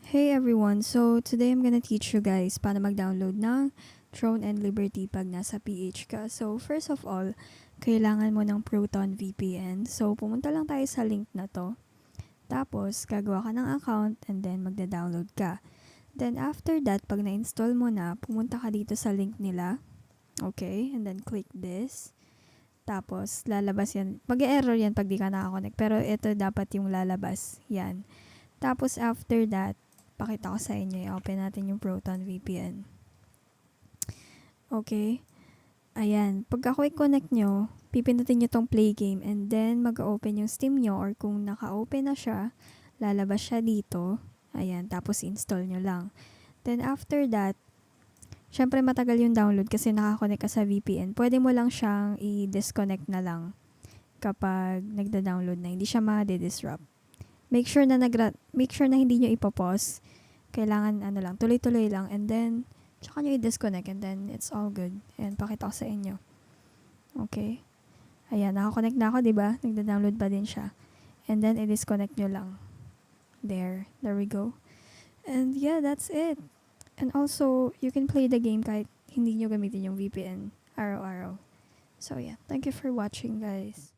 Hey everyone! So, today I'm gonna teach you guys paano mag-download ng Throne and Liberty pag nasa PH ka. So, first of all, kailangan mo ng Proton VPN. So, pumunta lang tayo sa link na to. Tapos, gagawa ka ng account and then magda-download ka. Then, after that, pag na-install mo na, pumunta ka dito sa link nila. Okay? And then, click this. Tapos, lalabas yan. Mag-error yan pag di ka nakakonect. Pero, ito dapat yung lalabas. Yan. Tapos, after that, pakita ko sa inyo. I-open natin yung Proton VPN. Okay. Ayan. Pagka quick connect nyo, pipindutin nyo tong play game and then mag-open yung Steam nyo or kung naka-open na siya, lalabas siya dito. Ayan. Tapos install nyo lang. Then after that, syempre matagal yung download kasi nakakonect ka sa VPN. Pwede mo lang siyang i-disconnect na lang kapag nagda-download na. Hindi siya ma-disrupt. Make sure na hindi nyo ipopause. Kailangan tuloy-tuloy lang and then tsaka nyo i-disconnect and then it's all good. And pakita ko sa inyo. Okay. Ayan, nakakonect na ako, 'di ba? Nagda-download pa din siya. And then i-disconnect nyo lang. There we go. And yeah, that's it. And also, you can play the game kahit hindi nyo gamitin yung VPN araw-araw. So yeah, thank you for watching, guys.